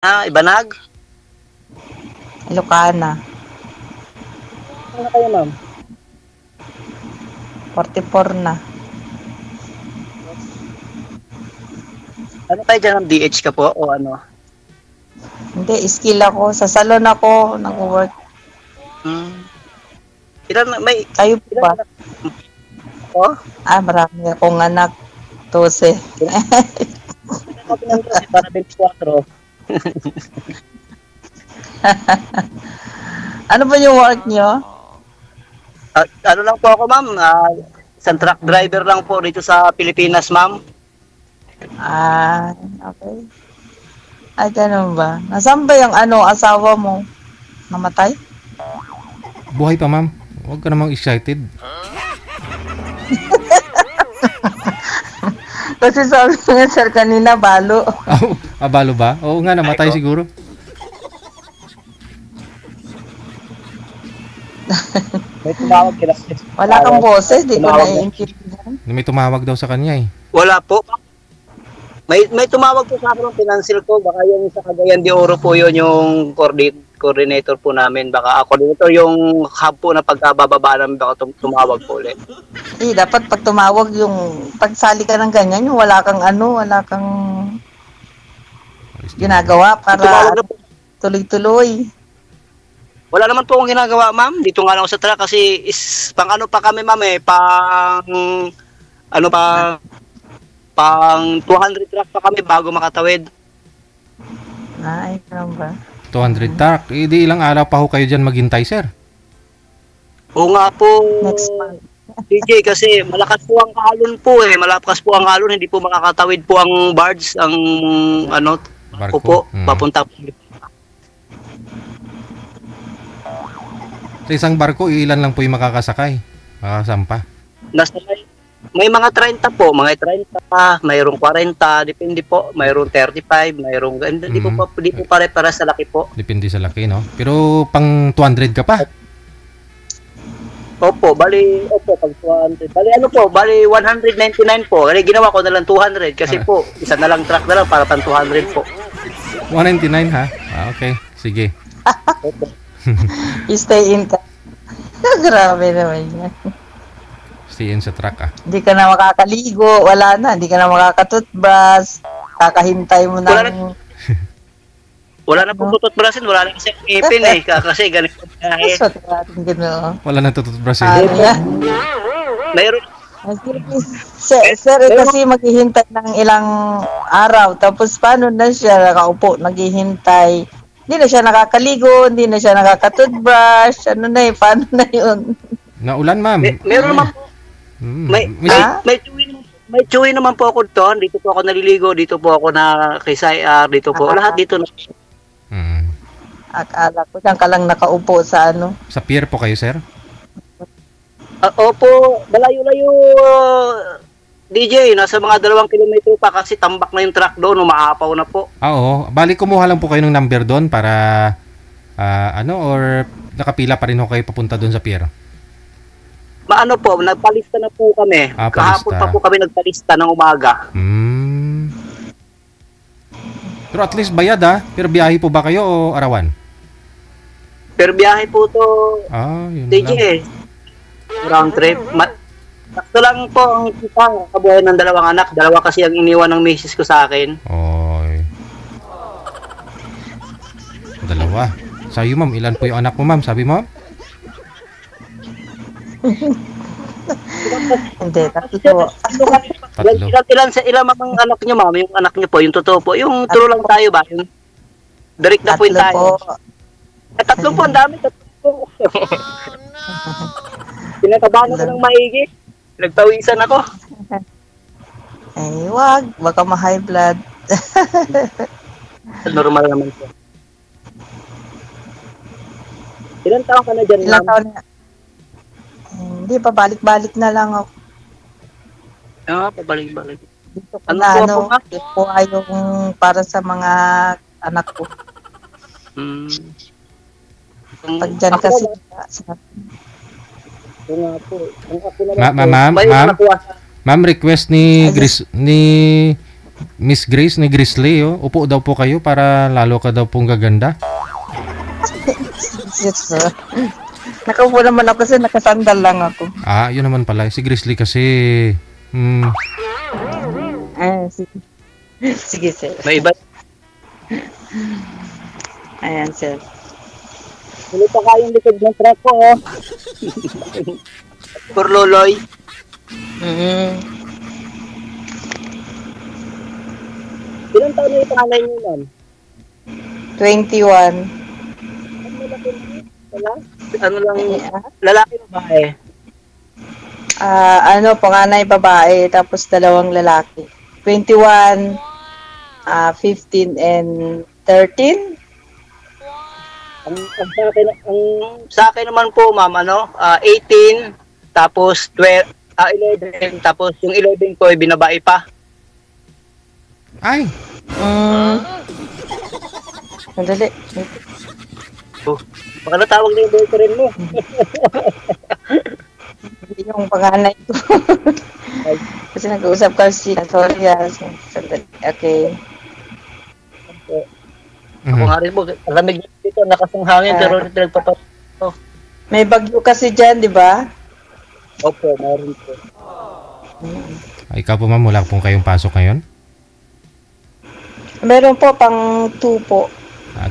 Ibanag? Ilocana. Ano kayo, ma'am? 44 na. Ano kayo dyan, ma'am? DH ka po o ano? Hindi, skill ako. Sa salon ako nag-work. May... Kayo po ba? Oh? Marami akong anak. 12. Para 24. Ano ba yung work nyo? Ano lang po ako, ma'am? Isang truck driver lang po dito sa Pilipinas, ma'am. Okay. Ay, ganun ba? Nasaan ba yung asawa mo? Namatay? Buhay pa, ma'am. Huwag ka namang excited. Kasi sabi nga, sir, kanina, balo. Balo ba? Oo nga, namatay siguro. May tumawag kila. Wala kang boses, di ko naiintindihan. May tumawag daw sa kanya eh. Wala po. May tumawag po sa akin ng financial ko. Baka yung sa Cagayan de Oro po yun yung coordinator po namin. Baka ako dito yung hub po na pagkabababa namin. Baka tumawag po ulit. Dapat pag tumawag yung pagsali ka ng ganyan, yung wala kang ginagawa para tuloy-tuloy. Wala naman po akong ginagawa, ma'am. Dito nga lang ako sa truck kasi pang ano pa kami, ma'am, pang 200 truck pa kami bago makatawid. Ay, ano ba? 200 truck. Di ilang araw pa ho kayo dyan maghintay, sir? Oo nga po. Next month. DJ, kasi malakas po ang alon po eh. Malakas po ang alon, hindi po makakatawid po ang barge, ang Barko. po, papunta po. Sa isang barko, ilan lang po yung makakasakay? Makasampa? May mga 30 po, mga 30, mayroong 40, depende po, mayroong 35, mayroong, hindi po pare-para sa laki po. Depende sa laki, no? Pero pang 200 ka pa? Opo, pag 200. Bali 199 po. Kaya ginawa ko na lang 200 kasi po, isa na lang truck na lang para pang 200 po. 199 ha? Okay, sige. Stay in ka. Grabe naman yan. Stay in sa truck Hindi ka na makakaligo, wala na. Hindi ka na makakatutbrush. Kakahintay mo ng... Wala na po tututbrasin, wala na kasi ngipin eh. Kasi ganito dahil. Wala na tututbrush Mayroon. Sir, kasi maghihintay ng ilang araw. Tapos paano na siya nakaupo, naghihintay. Hindi na siya nakakaligo, hindi na siya nakakatutbrush. Paano na yun? Naulan, ma'am. Meron naman po. May chewy naman po ako doon. Dito po ako naliligo, dito po ako na kay SIR, dito po. Lahat dito na. Akala ko diyan ka lang nakaupo sa Sa pier po kayo, sir? Opo, malayo-layo. DJ, nasa mga 2 kilometro pa kasi tambak na yung truck doon, umaapaw na po. Oo. Bali, kumuha lang po kayo ng number doon para or nakapila pa rin ho kayo papunta doon sa pier? Nagpalista na po kami. Kahapon pa po kami nagpalista ng umaga. Pero at least bayad Pero biyahe po ba kayo o arawan? Pero biyahe po to. Yun DJ, lang. Round trip. Sakto lang po ang kabuhay ng 2 anak. 2 kasi ang iniwan ng misis ko sa akin. Oy. 2. Sa'yo, ma'am, ilan po yung anak mo, ma'am? Sabi mo? Hindi, 3. Ilan mga anak niyo, ma'am? Yung anak niyo po, yung totoo po. Yung turo lang tayo ba? Yung direct na po yung tayo. 3 po, ang dami. 3 po. Pinakabahan ako ng maigi. Nagtawisan ako. Wag. Baka ma-high blood. Normal naman po. Ilan taon ka na dyan, Ilan taon na? Hindi, pabalik-balik na lang ako. Pabalik-balik. Dito ko po yung para sa mga anak ko. Pag dyan kasi Ma'am, request ni Miss Grace ni Grizzly, oh. Upo daw po kayo para lalo ka daw pong gaganda. Yes, sir. Nakaupo naman ako kasi nakasandal lang ako. Ah, yun naman pala. Si Grizzly kasi... Sige. Sige, sir. May iba. Ayan, sir. Huli pa kayong likod ng truck ko, oh. Purloloy. Ilang taon na yung panganay niyo, ma'am? 21. Ano lang, lalaki o babae? Panganay babae, tapos dalawang lalaki. 21, 15, and 13. Ang sa akin naman po, ma'am, 18, tapos 12, 11, tapos yung 11 ko ay binabae pa. Ay! Sandali. Baka natawag na yung boyfriend mo. Hindi yung panganay ko. Kasi nag-uusap kasi. Sorry, sandali. Okay. Ako nga rin po, lamig dito, nakasang hangin, pero dito nagpapato. May bagyo kasi dyan, di ba? Opo, meron po. Ikaw po ma'am, wala pong kayong pasok ngayon? Meron po pang 2 po.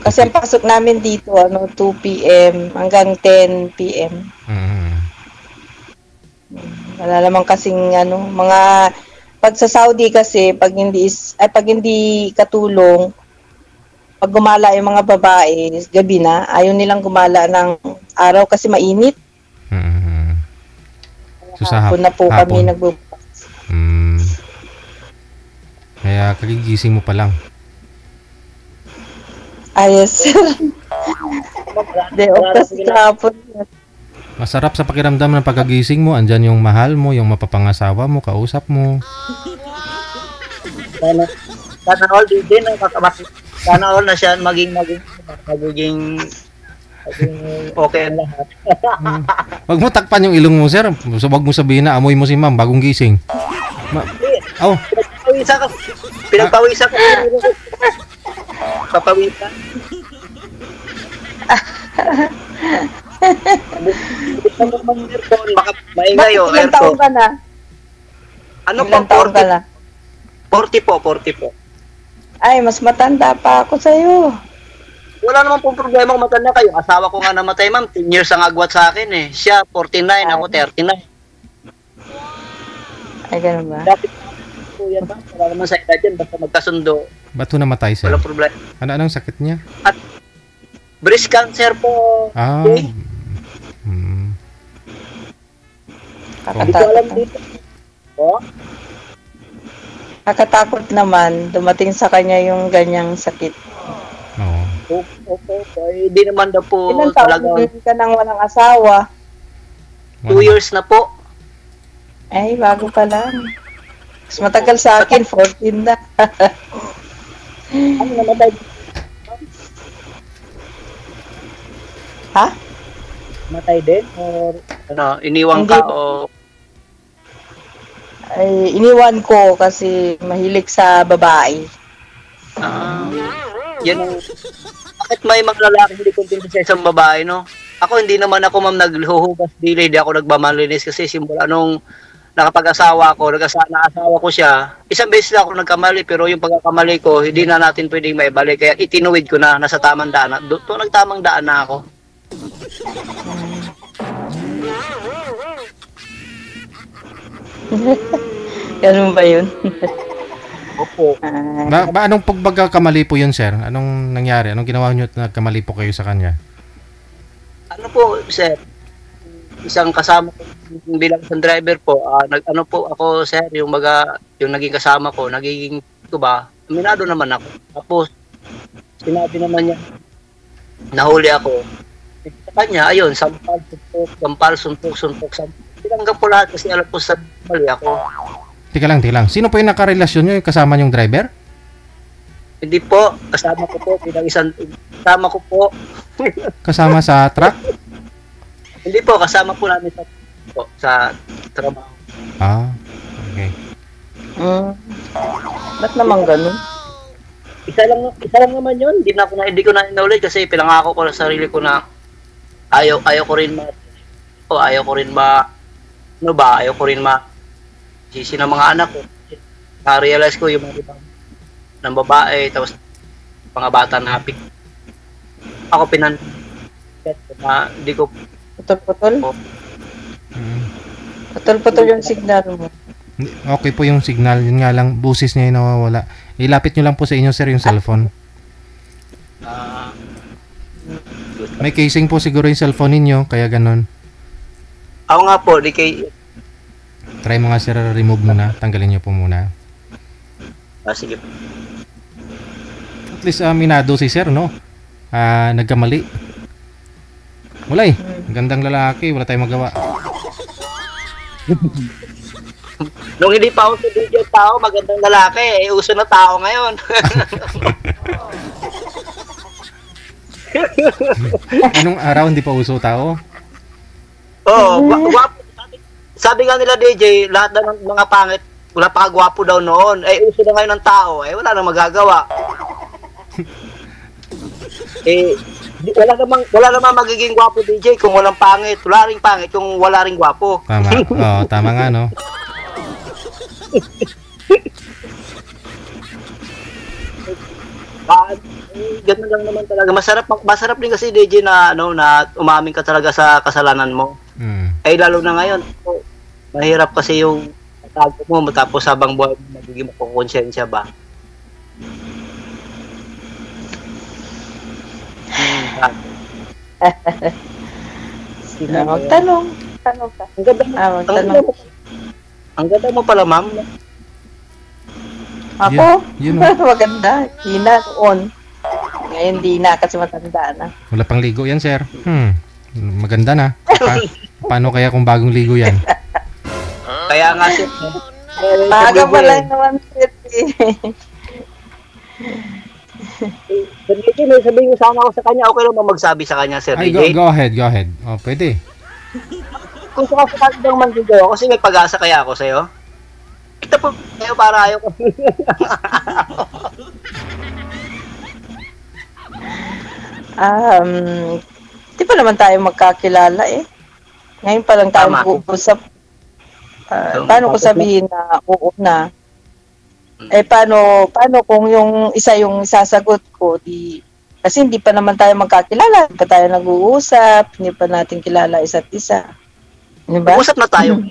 Kasi ang pasok namin dito, 2 p.m. hanggang 10 p.m. Wala naman kasing mga pag sa Saudi kasi pag hindi katulong, pag gumala yung mga babae, gabi na, ayaw nilang gumala ng araw kasi mainit. So sa hapon na po kami nagbubukas. Kaya kagigising mo pa lang. Ayos, sir. Kasi kahapon. Masarap sa pakiramdam ng pagkagising mo. Andyan yung mahal mo, yung mapapangasawa mo, kausap mo. Sana all din, sana all na siya magiging okay ang lahat. Wag mo takpan yung ilong mo, sir. So, wag mo sabihin na amoy mo si ma'am bagong gising. Pinagpawisan ko. Papawisan. Baka maingay o ilang taon ka na? Ano ilang po? Taon ka na? 40 po. Ay, mas matanda pa ako sa'yo. Wala naman pong problema kung matanda kayo. Asawa ko nga namatay, ma'am. 10 years ang agwat sa akin eh. Siya 49, ako 39. Ay, ganun ba? Dapat po yan, ma'am. Wala naman sa edad yan. Basta magkasundo. Ba't ho namatay, sir? Walang problema. Anong sakit niya? At breast cancer po. Ah. Okay. Hindi ko alam dito. Oh? Nakatakot naman. Dumating sa kanya yung ganyang sakit. Oo. Hindi naman daw po Ilang taon ka nang walang asawa? 2 years na po. Ay, bago pa lang. Mas matagal sa akin, 14 na. Ano namatay? Ha? Matay din? Or iniwang ka o... Ay, iniwan ko kasi mahilig sa babae. Yan ang... Bakit may mga lalaki hindi kontento sa isang babae, no? Ako, hindi naman ako, ma'am, naghuhugas dili. Hindi ako nagmamalinis kasi simula nung nakapag-asawa ako, naasawa ko siya. Isang beses na ako nagkamali, pero yung pagkakamali ko, hindi na natin pwedeng maibalik. Kaya itinuwid ko na, nasa tamang daan. Doon nagtamang daan na ako. Ganun ba yun? Opo. Anong pagkamali po yun, sir? Anong nangyari? Anong ginawa nyo at nagkamali po kayo sa kanya? Ano po, sir? Isang kasama ko bilang isang driver po. Ano po ako, sir, yung naging kasama ko, nagiging ko ba? Aminado naman ako. Tapos, sinabi naman niya, nahuli ako. Sa kanya, ayun, sampal, suntok. Tinanggap ko lahat kasi alam ko sa mali ako. Tika lang. Sino po yung nakarelasyon nyo? Yung kasama nyong driver? Hindi po, kasama ko po. Kasama ko po. Kasama sa truck? Hindi po, kasama po namin sa trabaho. Ah, okay. Ba't naman ganun? Isa lang naman 'yun. Hindi ko na inulit kasi pinangako ko sa sarili ko na ayaw ko rin ayaw ko rin ayaw ko rin sisi ng mga anak ko. Na-realize ko yung mga ibang ng babae, tapos mga bata na happy. Ako na hindi ko Putol-putol? Mm. Putol-putol yung signal mo. Okay po yung signal. Yun nga lang, busis niya yung nawawala. Ilapit nyo lang po sa inyo, sir, yung cellphone. May casing po siguro yung cellphone ninyo, kaya ganun. ako nga po, di kay Try mo nga, sir, remove muna. Tanggalin nyo po muna. sige. At least minado si sir, no? Nagkamali. Wala eh. Gandang lalaki, wala tayong magawa. Nung hindi pa ako sa video tao, magandang lalaki, uso na tao ngayon. Anong araw hindi pa uso tao? Oo, gwapo. Sabi nga nila DJ, lahat na ng mga pangit, wala pa kagwapo daw noon. Uso na ngayon ng tao, wala nang magagawa. Wala namang magiging gwapo DJ kung walang pangit. Wala ring pangit kung wala ring gwapo. Tama. Oo, tama nga, no? Ganun lang naman talaga. Masarap din kasi DJ na na umamin ka talaga sa kasalanan mo. Lalo na ngayon, mahirap kasi yung tago mo matapos habang buhay magiging makukonsensya ba. Tanong ka. Ang ganda mo pala, ma'am. Ako? Yun. Maganda. Hina noon. Ngayon di na kasi matanda na. Wala pang ligo yan, sir. Maganda na. Paano kaya kung bagong ligo yan? Kaya nga sir. Baga pa lang naman sir. Sir DJ, may sabihin sana ako sa kanya. Okay lang ba magsabi sa kanya, Sir Ay, DJ? go ahead. Oh, pwede. Kung sakasakali daw man video ako, kasi may pag-asa kaya ako sa'yo. Ito po kayo para ayaw ko. Di pa naman tayo magkakilala eh. Ngayon pa lang tayo Tama. mag-uusap. Paano ko sabihin na oo na? Paano kung yung isa yung sasagot ko, kasi hindi pa naman tayo magkakilala, hindi pa tayo nag-uusap, hindi pa natin kilala isa't isa. Diba? Usap na tayo.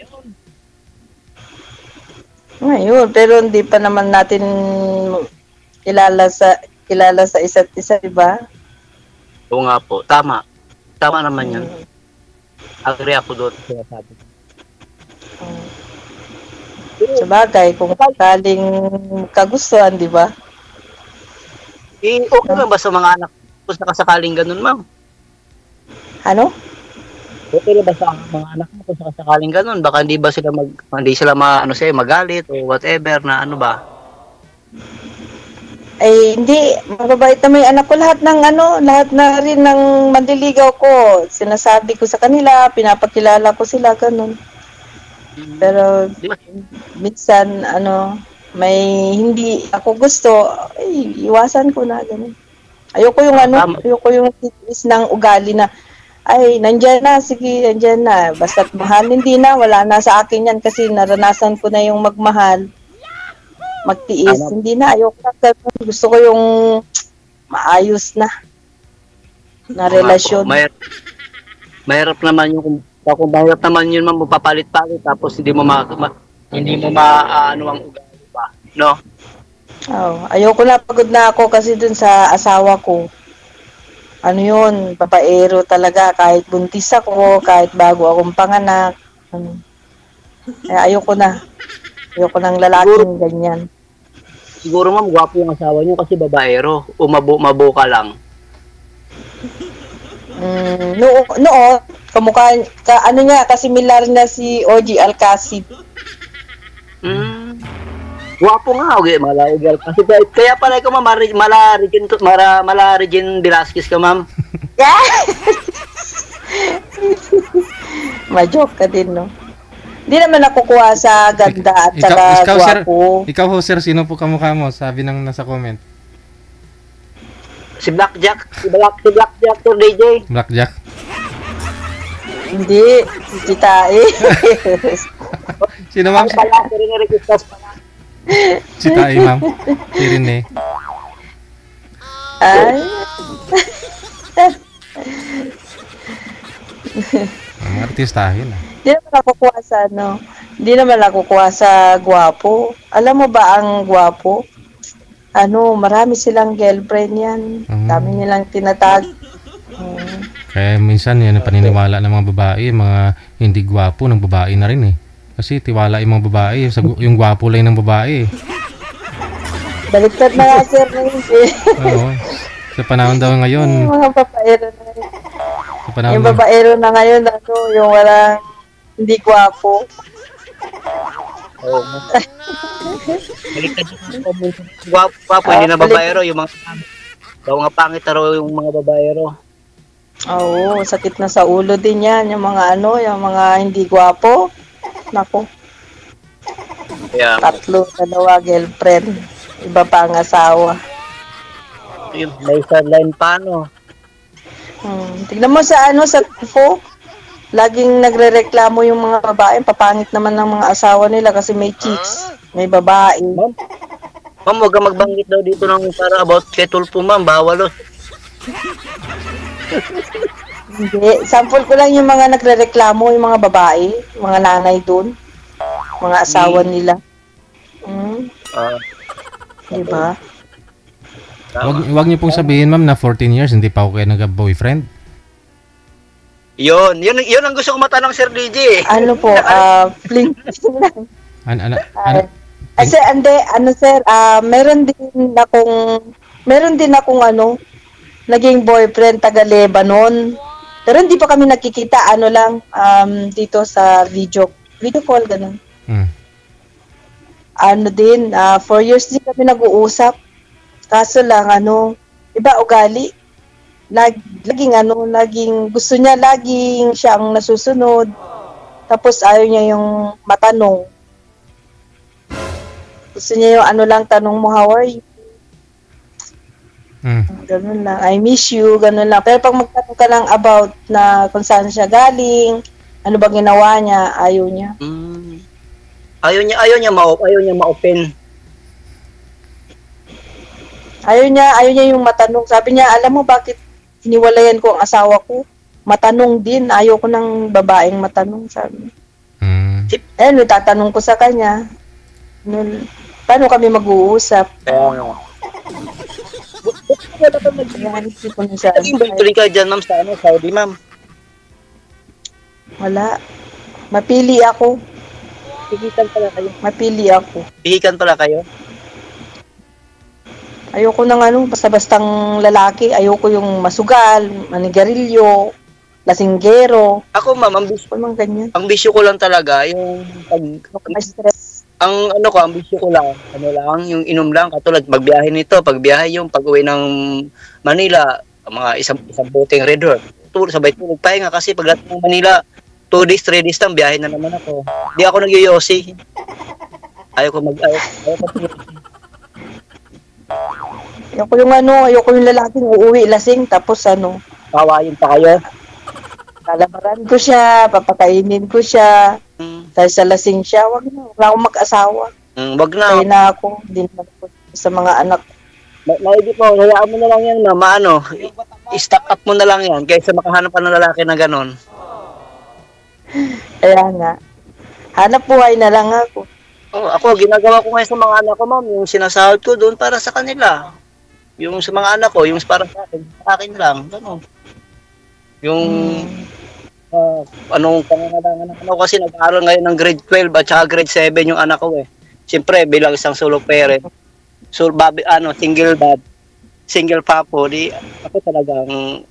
Ngayon, pero hindi pa naman natin kilala sa isa't isa, diba? Oo nga po, tama. Tama naman yan. Agree ako doon sa sinasabi. Sa bagay, kung sakaling kagustuhan, di ba? Okay lang ba sa mga anak kung nakasakaling ganun, ma'am? Ano? Okay lang ba sa mga anak mo kung nakasakaling ganun? Baka hindi ba sila magalit o whatever na ano ba? Hindi. Mababait na may anak ko. Lahat na rin ng mandiligaw ko. Sinasabi ko sa kanila, pinapakilala ko sila, ganun. Pero minsan may hindi ako gusto, iwasan ko na ganun. Ayoko yung tiis ng ugali na nandiyan na, sige, nandiyan na. Basta't mahal, hindi na, wala na sa akin yan kasi naranasan ko na yung magmahal. Magtiis, hindi na, ayoko na ganun. Gusto ko yung maayos na relasyon. Mahirap naman yung kung mahirap naman yun mapapalit-palit tapos hindi mo ang ugali pa, no? Ayoko na, pagod na ako kasi dun sa asawa ko. Papaero talaga kahit buntis ako, kahit bago akong panganak. Ayoko na. Ayoko ng lalaking ganyan. Siguro ma'am, gwapo yung asawa niyo kasi babaero o mabo ka lang. Noon, kamukha, kasi similar na si OG Alcacid. Guwapo nga, okay, malaigal. Kasi kaya pala ko, ma'am, mala Regine Velasquez ka, ma'am. Ma-joke ka din, no? Di naman nakukuha sa ganda at saka sir, gwapo. ikaw ho sir, sino po kamukha mo? Sabi ng nasa comment. Si Blackjack, si Blackjack to DJ. Blackjack. Hindi, si Tae. Sino ma'am? Pala, si Rene Requestas pala. Si Tae ma'am. Si Rene. Ay. Mga artistahin ah. Di naman nakukuha sa ano. Di naman nakukuha sa gwapo. Alam mo ba ang gwapo? Ano, marami silang girlfriend yan. Dami nilang tinatag. Kaya minsan yan ang paniniwala ng mga babae, mga hindi gwapo ng babae na rin eh. Kasi tiwala yung mga babae, yung gwapo lang ng babae eh. Baliktad na nga sir ngayon eh. Oo. Sa panahon daw ngayon. Yung mga babaero na ngayon. Sa panahon Yung babaero na ngayon, ano, yung walang hindi gwapo. Oo. Baliktad yung gwapo, hindi na babaero, yung mga pangit na raw yung mga babaero. Oo, sakit na sa ulo din yan. Yung mga ano, yung mga hindi gwapo. Nako, Yeah. 3, 2 girlfriend. Iba pa ang asawa. Yung may sideline pa, no? Tignan mo sa ano, sa TIFO. Laging nagrereklamo yung mga babae. Papangit naman ng mga asawa nila kasi may chicks. May babae. Ma'am, huwag ka magbanggit daw dito ng para about kay Tulfo, ma'am. Bawal, oh. Hindi. Sample ko lang yung mga nagrereklamo, yung mga babae. Mga nanay dun. Mga asawa nila. Diba? Wag niyo pong sabihin ma'am na 14 years hindi pa ako kayo nag-boyfriend. Yun ang gusto ko matanong, Sir DJ. Ano po, fling lang. Kasi ano sir, meron din akong ano, naging boyfriend taga Lebanon. Pero hindi pa kami nakikita, ano lang, dito sa video call, ganun. Ano din, 4 years din kami nag-uusap. Kaso lang, ano, iba ugali. Laging gusto niya, laging siya ang nasusunod. Tapos ayaw niya yung matanong. Gusto niya yung ano lang, tanong mo, how are you? Ganun lang, I miss you, ganun lang. Pero pag magtanong ka lang about na kung saan siya galing, ano ba ginawa niya, ayaw niya. Ayaw niya ma-open. Ayaw niya yung matanong. Sabi niya, alam mo bakit hiniwalayan ko ang asawa ko? Matanong din, ayaw ko ng babaeng matanong, sabi. Tatanong ko sa kanya. Paano kami mag-uusap? Naging tuloy ka dyan, ma'am, sa Saudi, ma'am. Wala. Mapili ako. Pihikan pala kayo. Mapili ako. Pihikan pala kayo? Ayoko ng basta-bastang lalaki. Ayoko yung masugal, manigarilyo, lasinggero. Ako, ma'am, ang bisyo ko lang talaga, yung stress. Ang bisyo ko lang, yung inom lang, katulad pagbiyahe nito, pagbiyahe yung pag-uwi ng Manila, mga isang boteng Red Horse. Sabay tulog pahinga kasi pagdating ng Manila, 2 days, 3 days lang, biyahe na naman ako. Hindi ako nag-yoyosi. Ayoko Ayoko yung lalaking uuwi lasing, tapos kawain pa kayo. Lalabaran ko siya, papakainin ko siya. Dahil sa lasing siya, wag na akong mag-asawa. Wag na. Kaya na ako, hindi naman ako sa mga anak. Maigit mo, hayaan mo na lang yan, mama, i-stack up mo na lang yan, kaysa makahanap ka ng lalaki na ganon. Kaya nga, hanap buhay na lang ako. Ako, ginagawa ko ngayon sa mga anak ko, ma'am, yung sinasahod ko doon para sa kanila. Yung sa mga anak ko, yung para sa akin lang, gano'n. Yung, anong pangangailangan ng kasi nag-aaral ngayon ng grade 12 at saka grade 7 yung anak ko eh. Siyempre, bilang isang solo parent, single dad, single papo, di ako talagang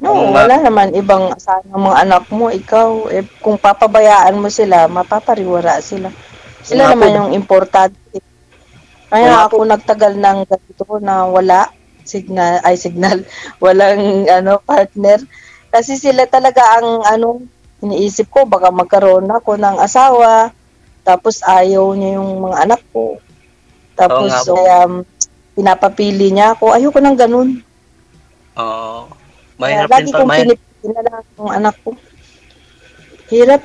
wala naman ibang asahan ng mga anak mo. Ikaw, kung papabayaan mo sila, mapapariwara sila. Sila naman yung importante. Kaya ako nagtagal ng ganito na walang partner. Kasi sila talaga ang iniisip ko baka magkaroon ako ng asawa, tapos ayaw niya yung mga anak ko. Tapos Oo nga po. kaya pinapapili niya ako. Ayoko nang ganun. Oo. Kaya Mahirap din lagi pa. kong pinipili na lang yung anak ko. Hirap.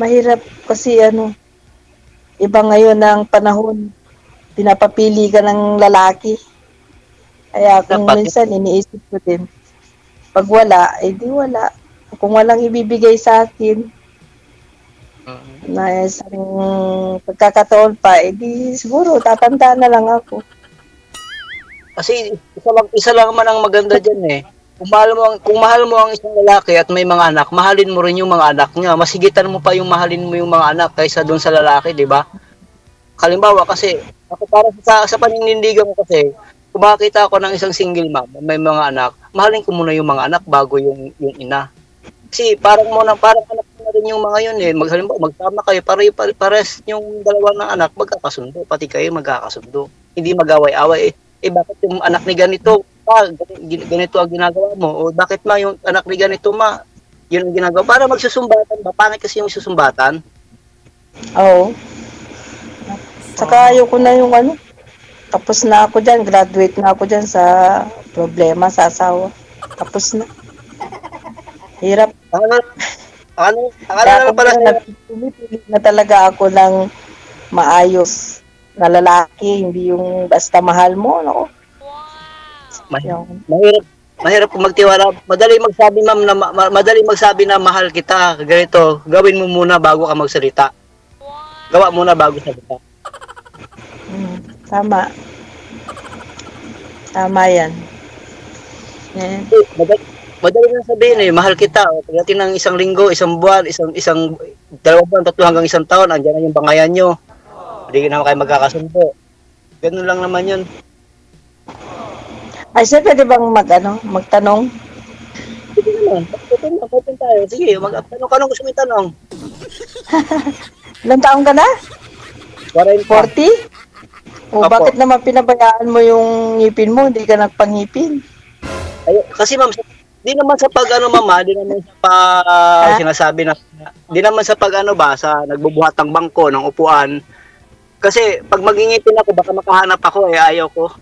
Mahirap kasi iba ngayon ang panahon. Pinapapili ka ng lalaki. Kaya kung Dapat. minsan iniisip ko din, pag wala, di wala. Kung walang ibibigay sa akin, na isang pagkakataon pa, di siguro tatanda na lang ako. Kasi isa lang man ang maganda diyan eh. Kung mahal mo ang isang lalaki at may mga anak, mahalin mo rin yung mga anak niya. Masigitan mo pa yung mahalin mo yung mga anak kaysa doon sa lalaki, 'di ba? Halimbawa kasi ako para sa paninindigan ko kasi, kung makakita ako ng isang single mom, may mga anak, mahalin ko muna yung mga anak bago yung ina. Kasi parang anak mo na rin yung mga yun eh. Halimbawa, magsama kayo, pares yung dalawa ng anak, magkakasundo. Pati kayo magkakasundo. Hindi mag-away-away. Bakit yung anak ni ganito, ganito ang ginagawa mo? O bakit yung anak ni ganito, yun ang ginagawa? Para magsusumbatan ba? Pangit kasi yung susumbatan. Oo. Saka ayoko na yung tapos na ako dyan, graduate na ako dyan sa problema sa asawa. Tapos na. Hirap. Akala pala pumipili na talaga ako ng maayos na lalaki, hindi yung basta mahal mo, no? Mahirap kung magtiwala. Madali magsabi na mahal kita. Ganito, gawin mo muna bago ka magsalita. Gawa muna bago salita. Tama. Tama yan. Madali na sabihin eh, mahal kita. Pagdating ng isang linggo, isang buwan, isang 2 buwan, 3 hanggang 1 taon, andyan na yung bangayan nyo. Hindi na kayo magkakasundo. Ganun lang naman yun. Ay, sir, pwede bang magtanong? Sige naman, open tayo. Sige, tanong gusto mo itanong. Ilang taong ka na? 40? 40? O Opo. bakit naman pinabayaan mo yung ngipin mo? Hindi ka nagpangipin. Kasi ma'am, di naman sa mama, di naman sa sinasabi na, di naman sa sa nagbubuhat ng bangko, ng upuan. Kasi pag magingipin ako, baka makahanap ako ayaw ko.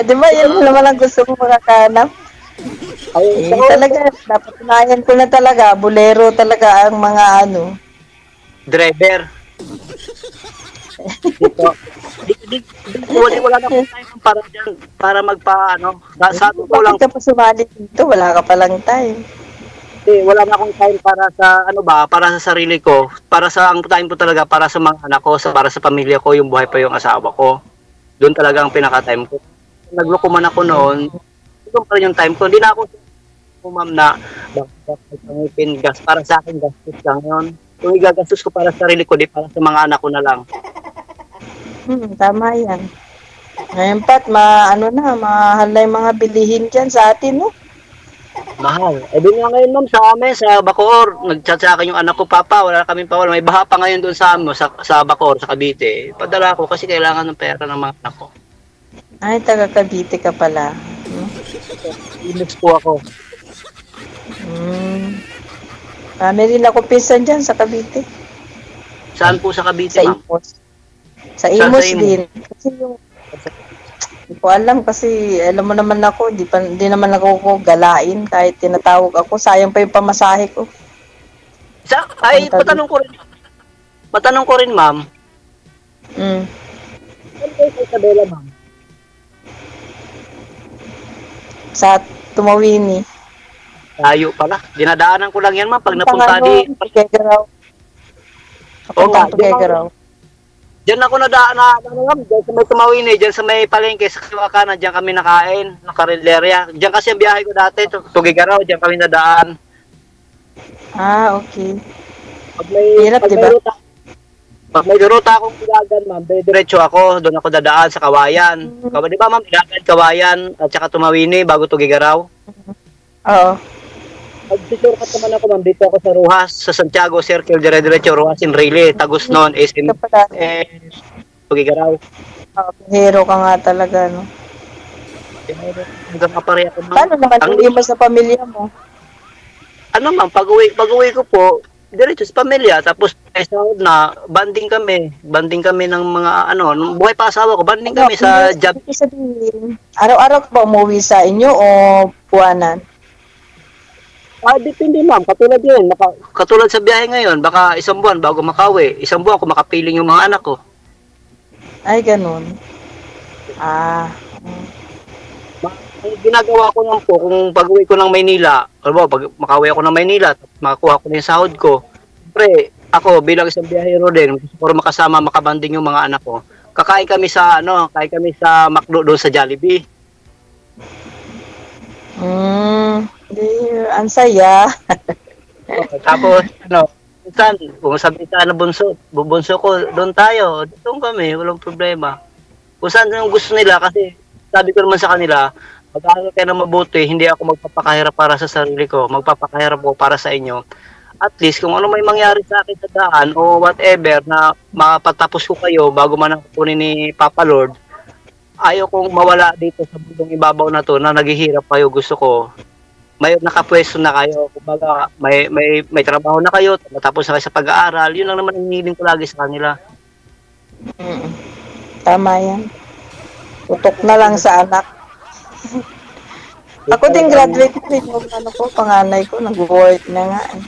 Di ba yun naman ang gusto mo makahanap? Talaga, dapat unahin ko na talaga, bolero talaga ang mga driver. Wala na akong time para sabi ko lang. Bakit ka pa sumali dito? Wala ka palang time. Wala na akong time para sa para sa sarili ko. Ang time ko talaga para sa mga anak ko, para sa pamilya ko, yung buhay pa yung asawa ko. Doon talaga ang pinaka-time ko. Nagloko man ako noon, doon pa rin yung time ko. Hindi na ako ma'am na gas para sa akin, gastos lang yun. Kung igagastos ko para sa sarili ko, di para sa mga anak ko na lang. Tama yan. Ngayon pat, mahal na yung mga bilihin dyan sa atin, no? Mahal. Doon nga ngayon ma'am sa amin, sa Bacoor, nag-chat sa akin yung anak ko, Papa, wala kaming pawala. May baha pa ngayon doon sa amin, sa Bacoor, sa Cavite. Padala ko kasi kailangan ng pera ng mga anak ko. Ay, taga Cavite ka pala. Inex po ako. May rin ako pinsan dyan sa Cavite. Saan po sa Cavite, Sa ma'am? Imos. Sa Imos din. Kasi hindi ko alam kasi alam mo naman ako, di naman ako galain kahit tinatawag ako. Sayang pa yung pamasahe ko. Patanong ko rin, ma'am. Saan kayo sa Isabela, ma'am? Sa Tumawini. Tayo pala. Dinadaanan ko lang yan, ma'am. Pag napunta Pagkegaraw. Papuntang Pagkegaraw. Diyan ako ma'am. Diyan sa may Tumawini, diyan sa may palengke, sa kanan, diyan kami nakain, ng karinderya. Diyan kasi ang biyahe ko dati, Tugigaraw, diyan kami nadaan. Okay. Hirap, diba? Pag may ruta akong ilagan, ma'am, diretso ako, doon ako dadaan sa Kawayan. Di ba, ma'am, ilagan, Kawayan, at saka Tumawini, bago Tugigaraw? Oo. Pag-sure ka naman ako, ma'am, dito ako sa Ruhas, sa Santiago Circle, dire-diretso, Ruhas in Rili, Tagus noon, SM, Tugigaraw. Hero ka nga talaga, no? Hanggang kapari ako, ma'am. Paano naman hindi mo sa pamilya mo? ano ma'am, pag-uwi ko po, diretso sa pamilya, tapos sahod na, banding kami ng mga ano, nung buhay pa asawa ko, banding kami sa job. Ibig sabihin, araw-araw ka ba umuwi sa inyo o buwanan? Depende ma'am, katulad yun, katulad sa biyahe ngayon, baka isang buwan bago makawi, isang buwan kung makapiling yung mga anak ko. Ay, ganun. Ah, Ang ginagawa ko lang po, kung pag-uwi ko ng Maynila, alam mo, pag makauwi ako ng Maynila, makakuha ko na yung sahod ko, siyempre, ako bilang isang biyahero din, gusto ko rin makasama, makabanding yung mga anak ko. Kakain kami sa McDo doon sa Jollibee. di, ang saya. Tapos, minsan, kung sabi ka na bunso ko, doon tayo, doon kami, walang problema. Kung saan yung gusto nila, kasi sabi ko naman sa kanila, mag-aaral kayo na mabuti, hindi ako magpapakahirap para sa sarili ko, magpapakahirap ko para sa inyo. At least, kung ano may mangyari sa akin sa daan o whatever na mapatapos ko kayo bago man ang kunin ni Papa Lord, ayaw kong mawala dito sa mundong ibabaw na to na naghihirap kayo. Gusto ko, may nakapwesto na kayo, kumbaga may trabaho na kayo, matapos na kayo sa pag-aaral, yun lang naman ang hinihiling ko lagi sa kanila. Tama yan. Tutok na lang sa anak. Ako din graduate na rin yung panganay ko, nag-work na nga.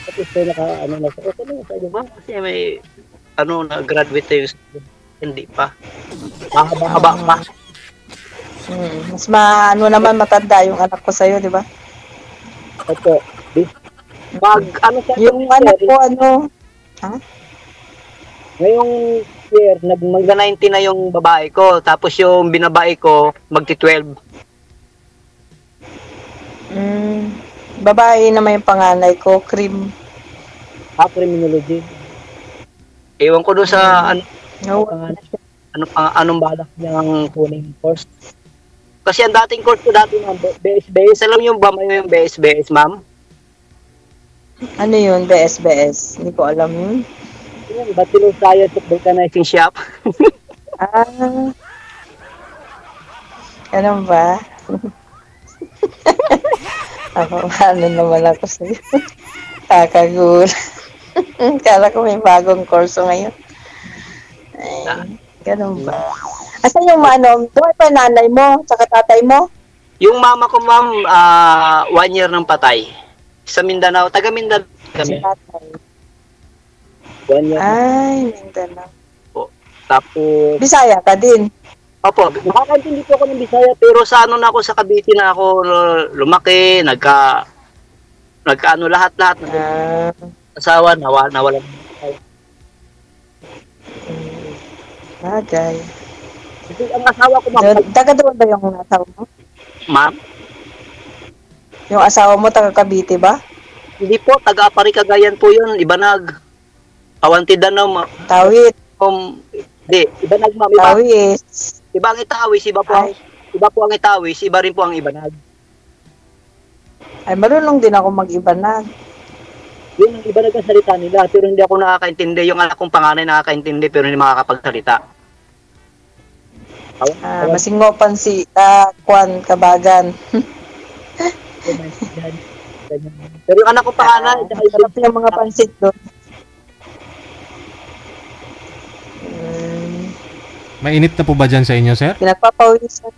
Tapos na sa inyo ba? Kasi may, na-graduate tayo, hindi pa. Mahaba-haba pa. Mas naman matanda yung anak ko sa'yo, di ba? Opo. Yung anak ko, ngayong year, magna-19 na yung babae ko, tapos yung binabae ko, magti-12. Babae naman yung panganay ko, Cream. Criminology. Ewan ko doon sa, anong balak niyang kuning course. Kasi ang dating course ko dati, ma'am, BSBS, alam niyo ba yung BSBS, ma'am? Ano yun, BSBS? Hindi ko alam yun. Bachelor of Science of Vulcanizing Shop. Ganun ba? Ako, naman ako sa'yo. Kakagul. Kala ko may bagong kurso ngayon. Ay, ganun ba? Asan yung doon pa nanay mo, saka tatay mo? Yung mama ko, ma'am, 1 year ng patay. Sa Mindanao, taga Mindanao kami. 1 year. Ay, Mindanao. Po. Tapos, Bisaya ka din? Opo, nakakaintindi po ako ng Bisaya, pero sa na ako, sa Cavite na ako lumaki, nagkaano lahat-lahat. Asawa, nawala. Bagay. Kasi ang asawa ko, ma'am. Taga doon ba yung asawa mo? Ma'am? Yung asawa mo, taga Cavite ba? Hindi po, taga Aparicagayan po yun, Ibanag. Awantid ma'am. Tawid. Hindi, Ibanag, ma'am. Tawid. Iba ang Itawis, iba po ang Itawis, iba rin po ang Ibanag. Ay, marunong din ako mag-Ibanag. Yun ang Ibanag ang salita nila, pero hindi ako nakakaintindi. Yung anak kong panganay nakakaintindi, pero hindi makakapagsalita. Masingopan si Kwan Kabagan. Pero yung anak kong panganay, sarap yung mga pansit doon. Mainit na po ba dyan sa inyo, sir? Pinagpapawisan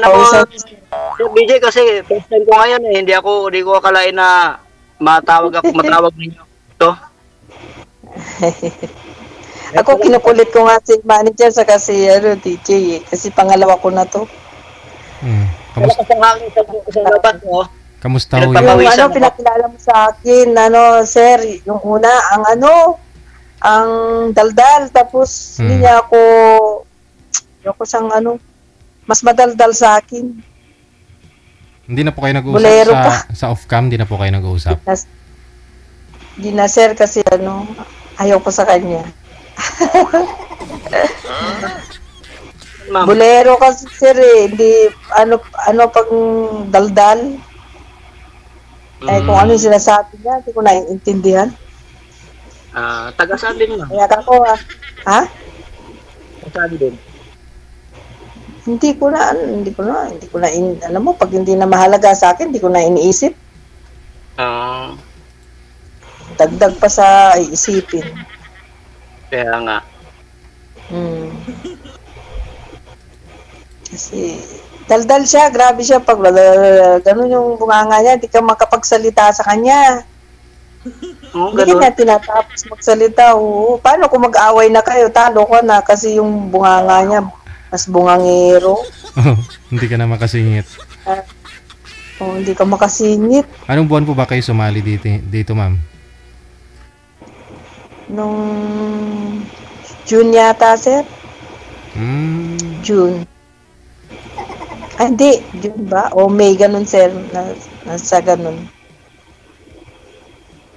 ako. Sir BJ, kasi first time ko ngayon hindi ko akalain na matawag ninyo. Ito. Ako kinukulit ko nga si manager sa kasi DJ kasi pangalawa ko na to. Kamusta? Sa labat mo. Kamusta ho yung pinakilala mo sa akin, sir, yung una, ang daldal, tapos hindi niya ako mas madaldal sa akin. Hindi na po kayo nag-uusap sa off-cam, hindi na po kayo nag-uusap? Hindi na, sir, kasi ayaw ko sa kanya. Bolero kasi, sir, hindi, pag daldal. Kung ano yung sinasabi niya, hindi ko naiintindihan. Taga saan din, ma'am? Kaya ako, ha? Taga saan din? Hindi ko na, alam mo, pag hindi na mahalaga sa akin, hindi ko na iniisip. dagdag pa sa iisipin. Kaya nga. Kasi daldal siya, grabe siya pag ganun yung bunganga niya, di ka makapagsalita sa kanya. Hindi Ganun. na tinatapos magsalita. Oo. Paano kung mag-away na kayo, talo ka na kasi yung bunganga niya mas bungangero. Hindi ka na makasingit. Hindi ka makasingit. Anong buwan po ba kayo sumali dito ma'am? Nung June yata, sir. June. Hindi. June ba? O May, ganun, sir. Nasa ganun.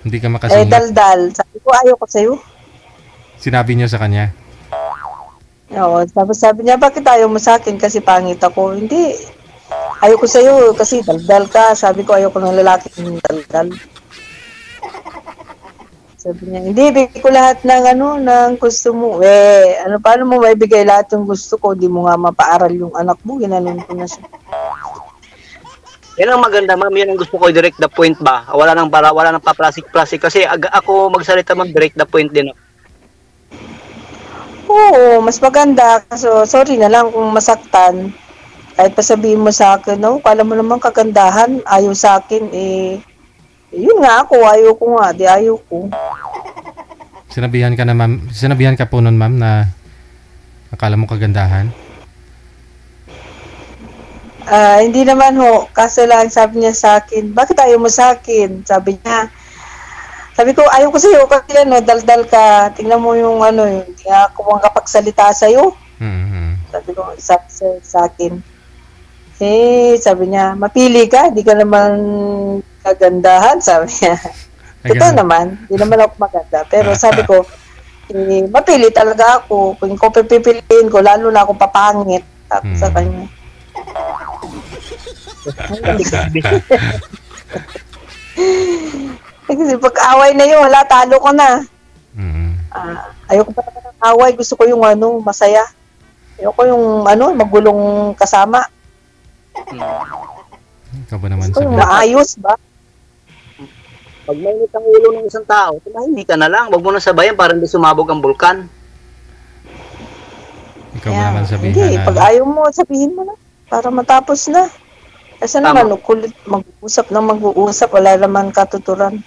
Hindi ka makasingit? Daldal. Sabi ko, ayaw ko sa'yo. Sinabi niyo sa kanya? Oo. Tapos sabi niya, bakit ayaw mo sa akin? Kasi pangit ako. Hindi. Ayaw ko sa'yo kasi daldal ka. Sabi ko, ayaw ko ng lalaki ng daldal. Sabi niya, hindi, bigay ko lahat ng gusto mo. Paano mo maibigay lahat ng gusto ko? Di mo nga mapaaral yung anak mo. Ginanon ko na siya. Yan ang maganda, ma'am. Yan ang gusto ko, direct the point ba? Wala nang paplasik-plasik. Kasi ako magsalita, ma'am, direct the point din. Oo, mas maganda. So, sorry na lang kung masaktan. Kahit pa sabihin mo sa akin, no? Kala mo naman kagandahan, ayaw sa akin, yun nga ako, ayaw ko nga, di ayaw ko. Sinabihan ka po nun ma'am na akala mo kagandahan? Hindi naman ho, kaso lang sabi niya sa akin, bakit ayaw mo sa akin? Sabi ko, ayaw ko sa'yo, kasi daldal ka, tingnan mo yung hindi ako makapagsalita sa'yo. Sabi ko, sa akin. Sabi niya, mapili ka, di ka naman kagandahan, sabi niya. Totoo naman, di naman ako maganda. Pero sabi ko, mapili talaga ako. Kung ko pipiliin ko, lalo na ako papangit. Tapos sa kanya. Kasi pag-away na yun, wala, talo ko na. Ayoko pa naman ng away. Gusto ko yung masaya. Ayoko yung magulong kasama. Ikaw ba naman sabi? Maayos ba? Pag mainit ang ulo ng isang tao, tumahimik ka na lang. Huwag mo na sabayan para hindi sumabog ang bulkan. Ikaw ba naman sabihin hindi, pag ayaw mo, sabihin mo na. Para matapos na. Kasi naman, kulit mag-uusap, wala naman katuturan.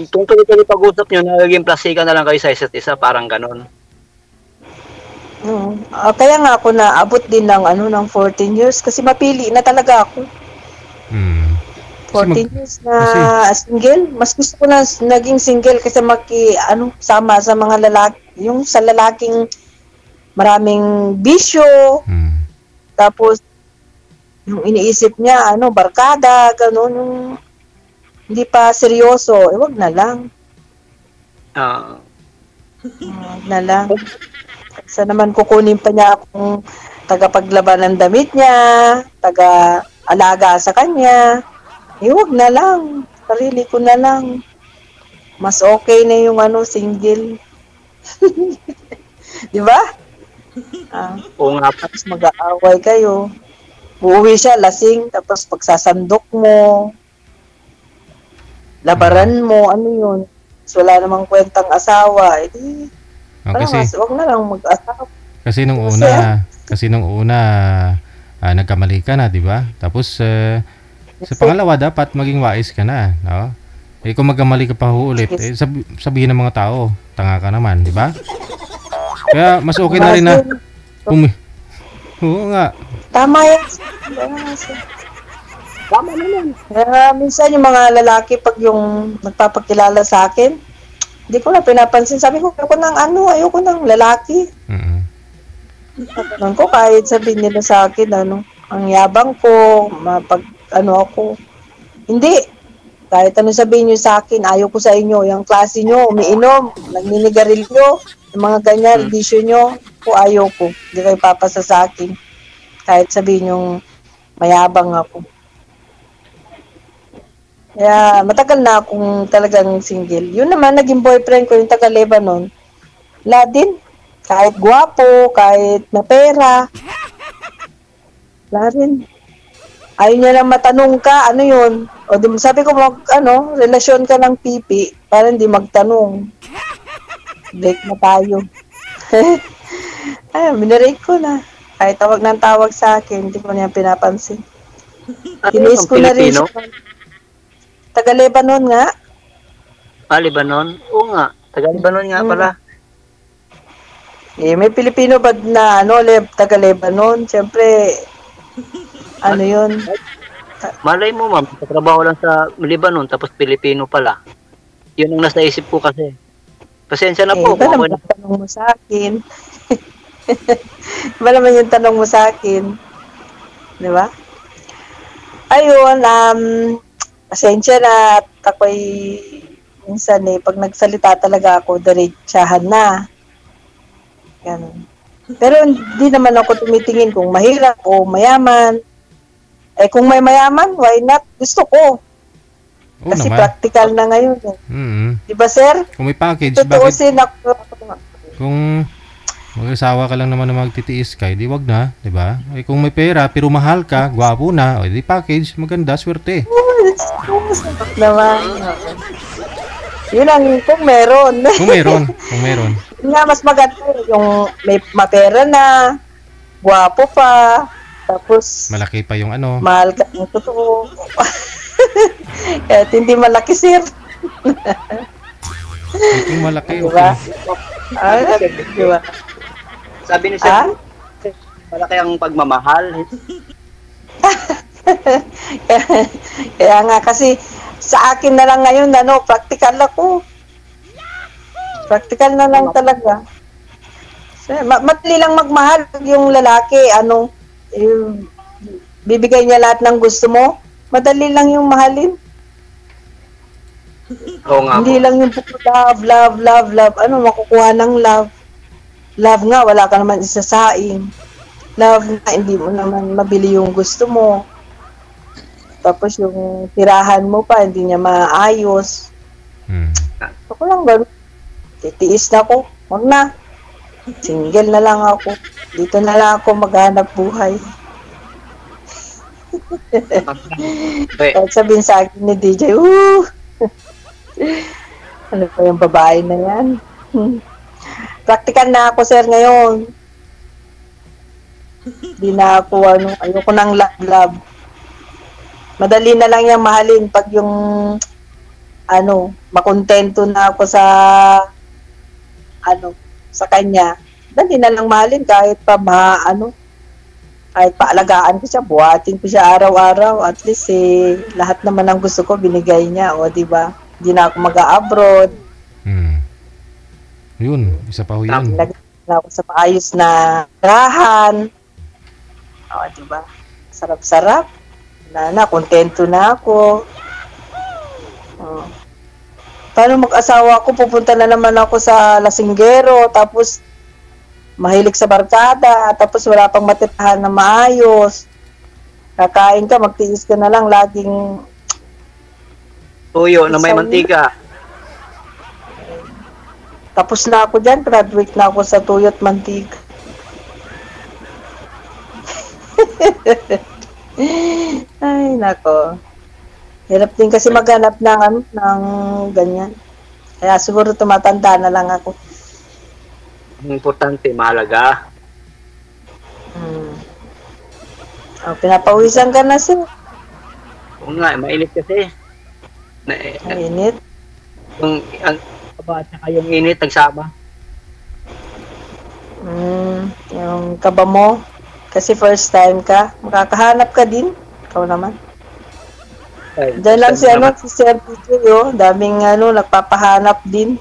Kung tuloy-tuloy pag-usap nyo, nagiging plasikan na lang kayo sa isa't isa, parang ganon. Kaya nga ako naabot din ng 14 years kasi mapili na talaga ako. 14 years na single. Mas gusto ko na naging single kasi sama sa mga lalaki, yung sa lalaking maraming bisyo. Tapos yung iniisip niya barkada, gano'n, yung hindi pa seryoso, wag na lang. Wag na lang. Sa naman kukunin pa niya akong tagapaglaban ng damit niya, taga-alaga sa kanya. Huwag na lang. Sarili ko na lang. Mas okay na yung single. Di ba? Oo nga. Tapos mag-aaway kayo. Uuwi siya, lasing, tapos pagsasandok mo, labaran mo, yun. So, wala namang kwentang asawa. Wag na lang mag-asawa. Kasi nung una, nagkamali ka na, di ba? Tapos, sa pangalawa, dapat maging wais ka na, no? Kung magkamali ka pa ulit, sabihin ng mga tao, tanga ka naman, di ba? Kaya, mas okay na rin na, oo nga. Tama yan. Tama naman. Minsan yung mga lalaki, pag yung nagpapakilala sa akin, hindi ko na pinapansin. Sabi ko, ayoko ng lalaki. Ko, kahit sabihin nila sa akin, ang yabang ko, ako. Hindi. Kahit sabihin nyo sa akin, ayaw ko sa inyo. Yung klase nyo, umiinom, nagninigarilyo, yung mga ganyan, bisyo nyo, ayaw ko. Hindi kayo papasa sa akin. Kahit sabihin yung mayabang ako. Kaya matagal na akong talagang single. Yun naman, naging boyfriend ko yung taga-Lebanon. Wala din. Kahit gwapo, kahit na pera. Wala rin. Ayaw niya lang matanong ka, ano yun? O di, sabi ko, relasyon ka ng pipi para hindi magtanong. Break na tayo. Ay, minirate ko na. Kahit tawag ng tawag sa akin, hindi ko niya pinapansin. Tinis ko na rin siya. Taga-Lebanon nga. Lebanon? Oo nga. Taga-Lebanon nga pala. May Pilipino ba na taga-Lebanon? Siyempre, ano yun? Malay mo, ma'am. Trabaho lang sa Lebanon, tapos Pilipino pala. Yun ang nasa isip ko kasi. Pasensya na po. Iba naman yung tanong mo sa akin. Iba naman yung tanong mo sa akin. Di ba? Ayun, pasensya na at ako'y minsan pag nagsalita talaga ako, diretsahan na. Ganun. Pero hindi naman ako tumitingin kung mahirap o mayaman. Kung may mayaman, why not? Gusto ko. Kasi naman. practical na ngayon. Di ba, sir? Kung may package, tutuusin ako. Kung mag-asawa ka lang naman na magtitiis ka, di wag na, di ba? Kung may pera, pero mahal ka, gwapo na, di package, maganda, swerte. Naman. Yun ang kung meron. Kung meron. Nga, mas maganda yung may mapera na, gwapo pa, tapos malaki pa yung mahal ka ng totoo. Kahit hindi malaki, sir. Kung malaki, diba? okay. Diba? Sabi ni Sir, malaki ang pagmamahal. Kaya nga kasi sa akin na lang ngayon, practical ako. Practical na lang talaga. Madali lang magmahal yung lalaki, bibigay niya lahat ng gusto mo. Madali lang yung mahalin. Oo nga. Hindi lang yung love. Makukuha ng love. Love nga, wala ka naman isasaing. Love nga, hindi mo naman mabili yung gusto mo. Tapos yung tirahan mo pa, hindi niya maayos. Ako lang gano'n. Titiis na ako. Huwag na. Single na lang ako. Dito na lang ako maghanap buhay. Kahit sabihin sa akin ni DJ, ano pa yung babae na yan? Practical na ako, sir, ngayon. Hindi na ako, ayoko ng love. Madali na lang yung mahalin pag yung, makontento na ako sa, sa kanya. Dali na lang mahalin kahit pa kahit paalagaan ko siya, buhatin ko siya araw-araw, at least lahat naman ng gusto ko binigay niya, di ba? Hindi na ako mag-a-abroad. Yun, isa pa ho yan. Lagyan na ako sa maayos na rahan. Di ba? Sarap-sarap. Kontento na ako. Paano mag-asawa ko, pupunta na naman ako sa lasinggero, tapos mahilig sa barkada, tapos wala pang matirahan na maayos. Kakain ka, magtiis ka na lang, laging tuyo na may mantika. Tapos na ako dyan, graduate na ako sa tuyo at mantika. Ay, nako. Hirap din kasi maghanap ng ganyan. Kaya siguro tumatanda na lang ako. Importante, mahalaga. Pinapawisan ka na, sir. Oo nga, mainit kasi. Mainit? Yung kaba at saka yung init, nagsama. Yung kaba mo. Kasi first time ka. Makakahanap ka din. Ikaw naman. Diyan lang si Sir DJ, daming nagpapahanap din.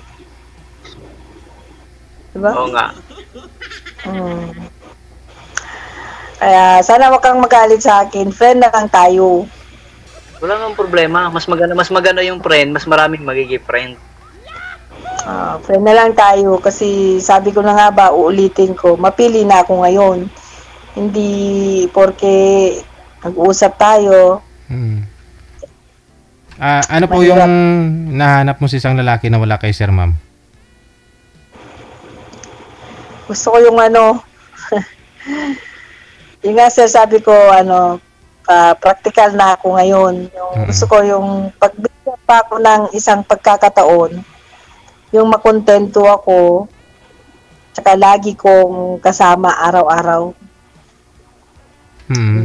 Diba? Oo nga. Kaya sana wag kang magalit sa akin. Friend na lang tayo. Wala nang problema. Mas maganda yung friend. Mas maraming magiging friend. Friend na lang tayo. Kasi sabi ko na nga ba, uulitin ko. Mapili na ako ngayon. Hindi porke nag-uusap tayo. Ano po yung nahanap mo sa isang lalaki na wala kay Sir, ma'am? Gusto ko yung yung nga, sir, sabi ko, practical na ako ngayon. Yung gusto ko yung pagbigyan pa ako ng isang pagkakataon, yung makontento ako, tsaka lagi kong kasama araw-araw.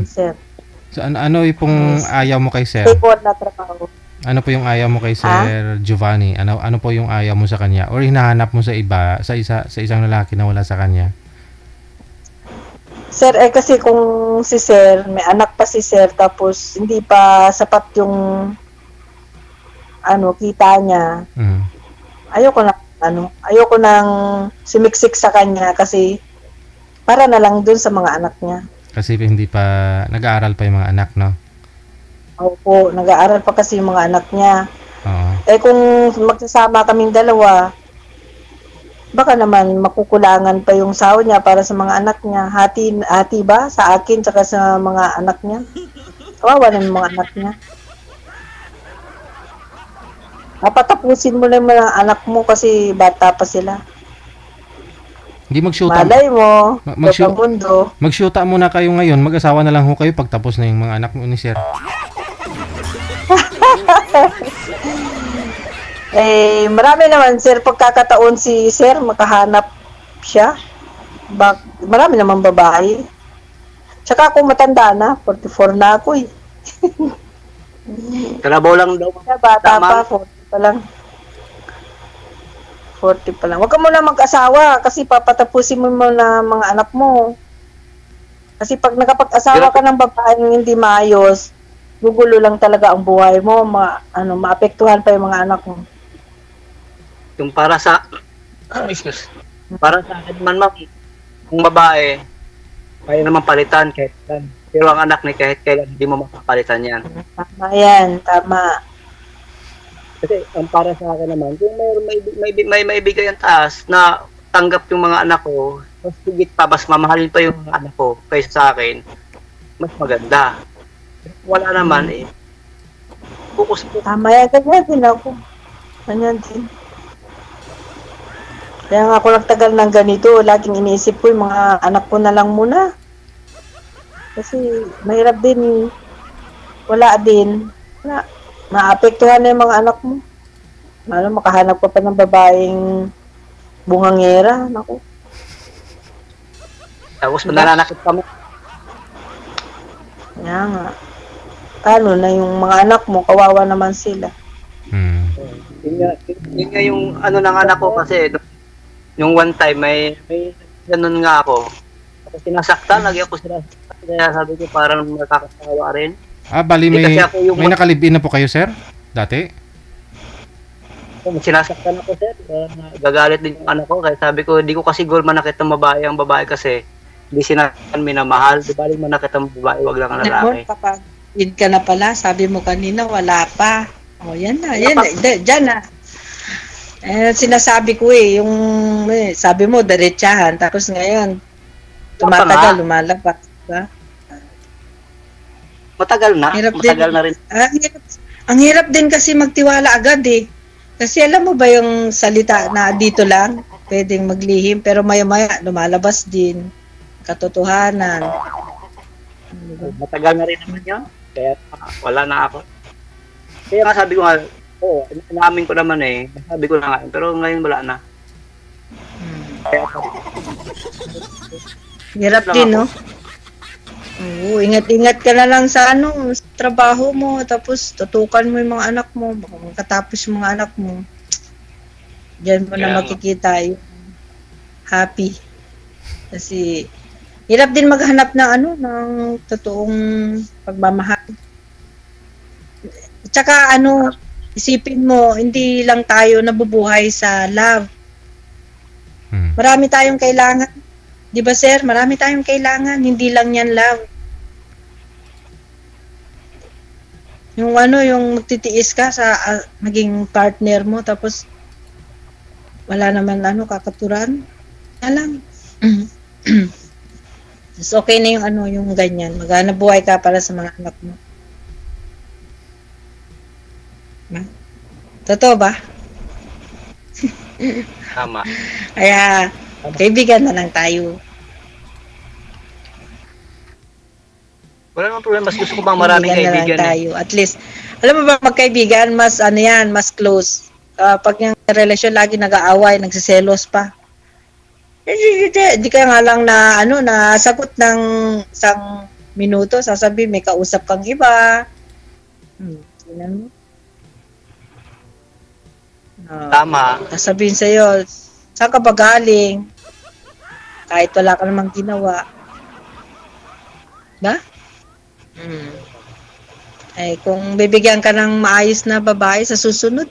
Sir. So, ano yung ayaw mo kay Sir? Stay on na trabaho. Ano po yung ayaw mo kay Sir Giovanni? Ano po yung ayaw mo sa kanya? Or hinahanap mo sa iba, sa isang lalaki na wala sa kanya? Sir, kasi kung si Sir, may anak pa si Sir, tapos hindi pa sapat yung kita niya. Ayoko nang sumiksik sa kanya kasi para na lang dun sa mga anak niya. Kasi hindi pa nag-aaral pa yung mga anak, no? Opo, nag-aaral pa kasi yung mga anak niya. Oo. Kung magsasama kaming dalawa, baka naman makukulangan pa yung sahod niya para sa mga anak niya. Hati ba sa akin tsaka sa mga anak niya? Kawawa na yung mga anak niya. Napatapusin mo lang yung mga anak mo kasi bata pa sila. Hindi mag-shoota. Malay mo, mundo. Mag-shoota muna kayo ngayon. Mag-asawa na lang ho kayo pagtapos na yung mga anak mo ni Sir. Marami naman, Sir, pagkakataon si Sir, makahanap siya. Marami naman babae. Tsaka ako matanda na, 44 na ako eh. Kalabaw lang daw. Bata pa, 40 pa lang. 40 pa lang. Huwag ka muna mag-asawa kasi papatapusin mo na mga anak mo. Kasi pag nakapag-asawa ka ng babaeng hindi maayos, gugulo lang talaga ang buhay mo, maapektuhan pa yung mga anak mo. Yung para sa akin man, ma'am, kung babae, kaya naman palitan kahit kailan. Pero ang anak ni kahit kailan, hindi mo makapalitan yan. Tama yan, tama. Kasi ang para sa akin naman, kung may bigay ang taas na tanggap yung mga anak ko, mas higit pa, mas mamahalin pa yung mga anak ko kaysa sa akin, mas maganda. Wala naman focus po. Tama yan, ganyan din ako. Ganyan din. Kaya nga ako nagtagal ng ganito, laging iniisip ko yung mga anak ko na lang muna. Kasi mahirap din, wala. Maapektuhan na yung mga anak mo. Makahanap ka pa ng babaeng bungangera. Naku. Tapos mananakit pa mo. Kaya nga. Paano na yung mga anak mo, kawawa naman sila. Yun nga yung ng anak ko kasi, yung one time, may ganun nga ako. Tapos sinasaktan, lagi ako sinasaktan. Kaya sabi ko parang nakakasawa rin. Bali may nakalibin na po kayo, Sir? Dati? Sinasaktan ako, Sir. Gagalit din yung anak ko. Kaya sabi ko, hindi ko kasi goal manakit ng babae. Ang babae kasi, hindi sinasaktan minamahal. Di balik manakit ang babae, wag lang ang lalaki. Kapag ka na pala, sabi mo kanina, wala pa. Yan na. Diyan na. Sinasabi ko yung sabi mo, diretsahan. Tapos ngayon, tumatagal, lumalabas. Diba? Matagal na rin. Ang hirap din kasi magtiwala agad eh. Kasi alam mo ba yung salita na dito lang, pwedeng maglihim, pero maya-maya lumalabas din. Katotohanan. Matagal na rin naman yun. Kaya wala na ako. Kaya nga sabi ko nga, inaamin ko naman sabi ko na nga, pero ngayon wala na. Kaya hirap din, no? Oo, ingat-ingat ka na lang sa sa trabaho mo, tapos tutukan mo yung mga anak mo, baka makatapos yung mga anak mo. Diyan mo na makikita yung happy. Kasi hirap din maghanap ng ng totoong pagmamahal. Tsaka isipin mo, hindi lang tayo nabubuhay sa love. Marami tayong kailangan. Di ba, Sir? Marami tayong kailangan. Hindi lang yan love. Yung yung magtitiis ka sa maging partner mo, tapos wala naman kakaturan. Alam. Mas okay na yung ganyan. Maghanap buhay ka para sa mga anak mo. Totoo ba? tama. Kaya, kaibigan na lang tayo. Wala namang problema. Mas gusto ko bang maraming Kaibigan na lang kaibigan. tayo. At least, alam mo ba, magkaibigan, mas ano yan, mas close. Pag yung relasyon lagi nag-aaway, nagsiselos pa. Di ka nga lang na, na sagot ng isang minuto, sasabi, may kausap kang iba. Tingnan mo. Tama. Sasabihin sa'yo, saan ka ba galing? Kahit wala ka namang ginawa. Ba? Ay, kung bibigyan ka ng maayos na babae sa susunod,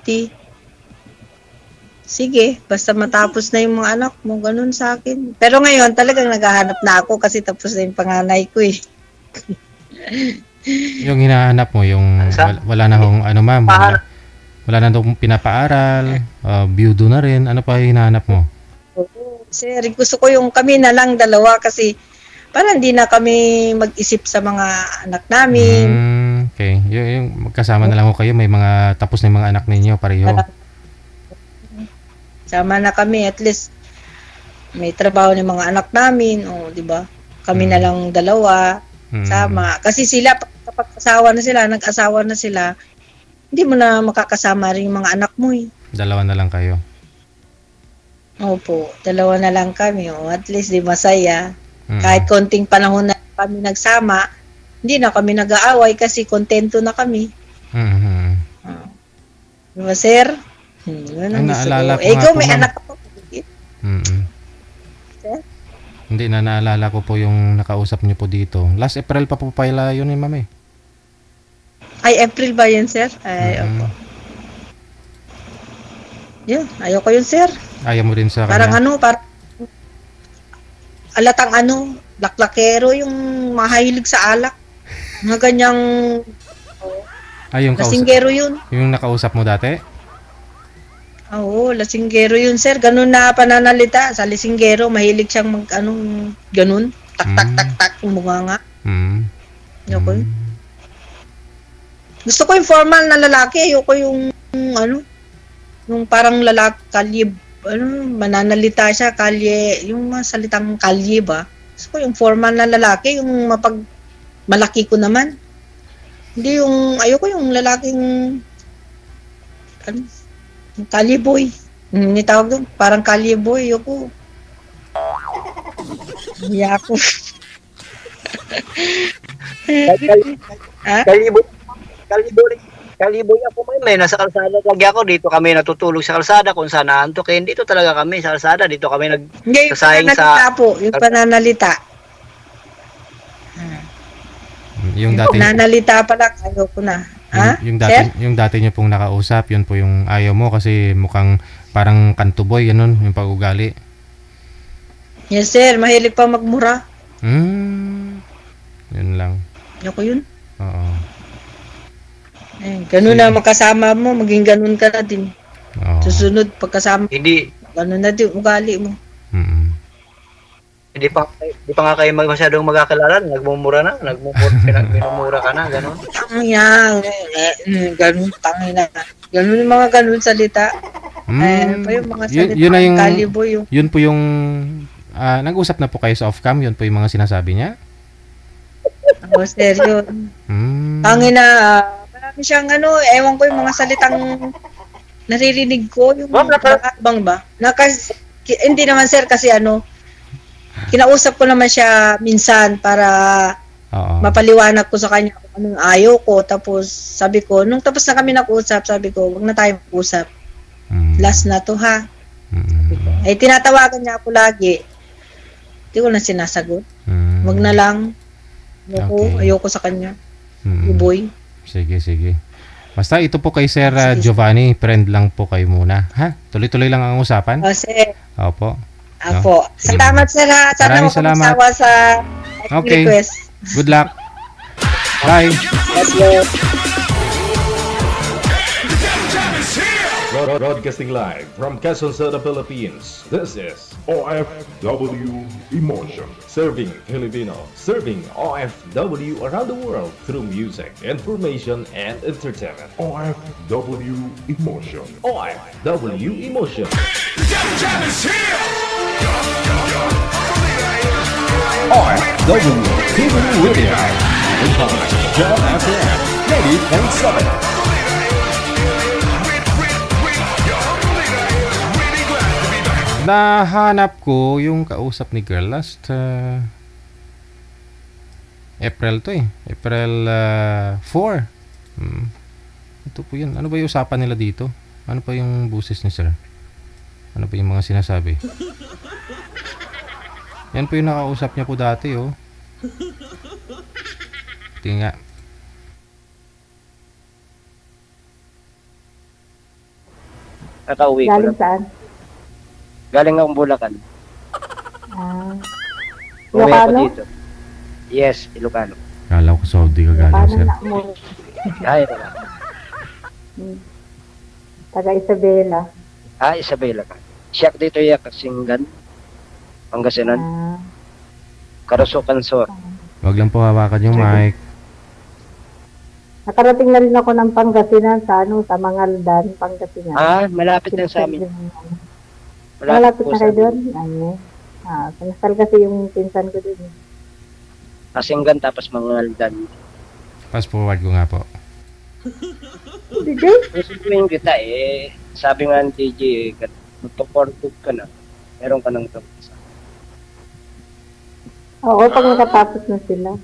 sige, basta matapos na yung mga anak mo, ganun sa akin. Pero ngayon, talagang naghahanap na ako kasi tapos na yung panganay ko eh. Yung hinahanap mo, yung wala na hong ma'am, wala na hong pinapaaral, byudo na rin, ano pa yung hinahanap mo? Sir, gusto ko yung kami na lang dalawa kasi parang hindi na kami mag-isip sa mga anak namin. Okay, yung magkasama na lang ko kayo, may mga tapos na yung mga anak ninyo, pareho. Sama na kami, at least may trabaho ng mga anak namin, di ba? Kami na lang dalawa, sama. Kasi sila, kapag nag-asawa na sila, hindi mo na makakasama rin yung mga anak mo eh. Dalawa na lang kayo. Opo, dalawa na lang kami. At least di masaya. Kahit konting panahon na kami nagsama, hindi na kami nag-aaway kasi kontento na kami. Diba, sir? Naalala ko ikaw po, may ma'am. anak ako. Sir? Hindi na naalala ko po yung nakausap niyo po dito. Last April pa po pala yun eh, ma'am eh. Ay, April ba yun, sir? Ay, opo. Yun, ayoko yun, sir. Ayaw mo din sa Parang kanya? parang alatang laklakero yung mahilig sa alak. Mga ganyang Yung lasinggero yun. yung nakausap mo dati? Oo, lasinggero yun, sir. Ganun na pananalita. Sa lasinggero, mahilig siyang ganun. Tak, yung bunga nga. Ayoko yun. Gusto ko yung formal na lalaki. Ayoko yung, yung parang lalaki, kalye, mananalita siya, kalye, yung mga salitang kalye ba? Gusto ko yung formal na lalaki, yung malaki ko naman. Hindi yung, ayoko yung lalaking, yung kalye boy. Tawag doon, parang kalye boy, ayoko. Hiya ako. Kaliboy ako may nasa kalsada lagi ako. Dito kami natutulog sa kalsada kung saan naantukin. Dito talaga kami sa kalsada. Dito kami nagsasayang sa... Yung pananalita. Yung dati Pananalita pala, ayoko na. yung dati niyo pong nakausap, yun po yung ayaw mo kasi mukhang parang kantuboy, ganun, yung pag-ugali. Yes, sir. Mahilig pa magmura. Yun lang. Ayoko yun. Oo. Ganun na makasama mo, maging ganun ka na din. Oo. Susunod, pagkasama, Hindi ganun na din, ugali mo. Hindi pa nga kayo masyadong magkakilala, nagmumura na, minumura ka na, gano'n. Tangina, ganun, tangina. Ganun yung mga ganun salita. Pa yung mga salita, yun na yung, kaliboy yung. yun po yung, nag-usap na po kayo sa off-cam, yun po yung mga sinasabi niya? Ako, sir, yun. Tangina, marami siyang ewan ko yung mga salitang naririnig ko, yung nakakabang ba? Hindi naman, sir, kasi kinausap ko naman siya minsan para mapaliwanag ko sa kanya kung anong ayaw ko. Tapos sabi ko, nung tapos na kami nag-usap, sabi ko, wag na tayo mag-usap. Last na to, ha? Ay, tinatawagan niya ako lagi. Hindi ko na sinasagot. Wag na lang. Ayoko sa kanya. Boy. Sige. Basta ito po kay Sir Giovanni, friend lang po kayo muna. Ha? Tuloy-tuloy lang ang usapan? Sir. Opo. Apo. Salamat, sir, ha? Sana Maraming salamat. magsawa sa Okay. request. Good luck. Bye. Broadcasting live from Quezon City, Philippines. This is OFW Emotion. Serving Filipino. Serving OFW around the world through music, information, and entertainment. OFW Emotion. OFW Emotion. OFW TV Radio. Jam FM 90.7. Nahanap ko yung kausap ni girl last April to eh. April 4. Ito po yun. Ano ba yung usapan nila dito? Ano pa yung buses ni sir? Ano pa yung mga sinasabi? Yan po yung nakausap niya po dati oh. Tingnan nga. Nakauwi ko Galing lang. saan? Galing akong Bulacan. Ah. Uwi ako Ilocano? dito. Yes, Ilocano. Kala ko Saudi ka galing Ilocano sir. na mo. Ay, wala. Taga Isabela. Isabela ka. Siyak dito yung Kasinggan. Pangasinan. Ah. Karusukan Sor. Wag lang po hawakan yung mic. Nakarating na rin ako ng Pangasinan sa sa Mangaldan, Pangasinan. Malapit lang sa amin. Malapit po na sa kayo amin. doon? Pinasal kasi yung pinsan ko doon. Kasinggan tapos Mangaldan. Fast forward ko nga po. DJ? Susuin kita sabi nga ng DJ magpa-forward ka na. Meron ka ng tapos. Oo, pag nakatapos na sila.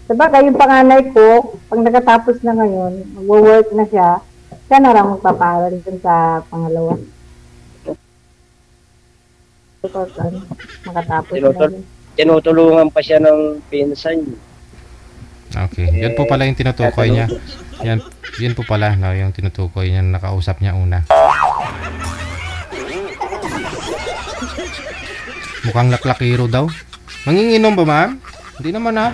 Sabagay, yung panganay ko, pag nakatapos na ngayon, mag-work na siya, siya na lang magpapaaral dun sa pangalawa. Makatapos na rin. Tinutulungan pa siya ng pinsan. Okay. Yun po pala yung tinutukoy niya. Yun po pala no, yung tinutukoy niya na nakausap niya una. Mukhang laklakiro daw. Manginginom ba, ma'am? Hindi naman ha.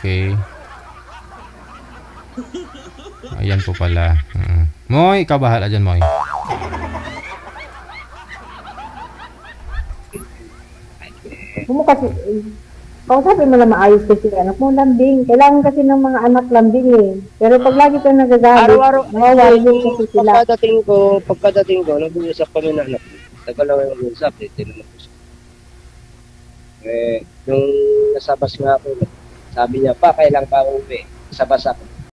Okay. Ayan po pala. Moy, ikaw bahala dyan, Moy. Mo kasi, kausapin mo na maayos kasi anak mo lambing. Kailangan kasi ng mga anak lambing eh. Pero pag lagi kang nagagalit, Araw-araw, nawawalin kasi sila. pagkadating ko, nag-uusap kami ng anak ko. Tagal lang yung uusap, tinanong ko siya. Nung nasabas nga ako, sabi niya, pa, kailan ka uwi? Sabas ako.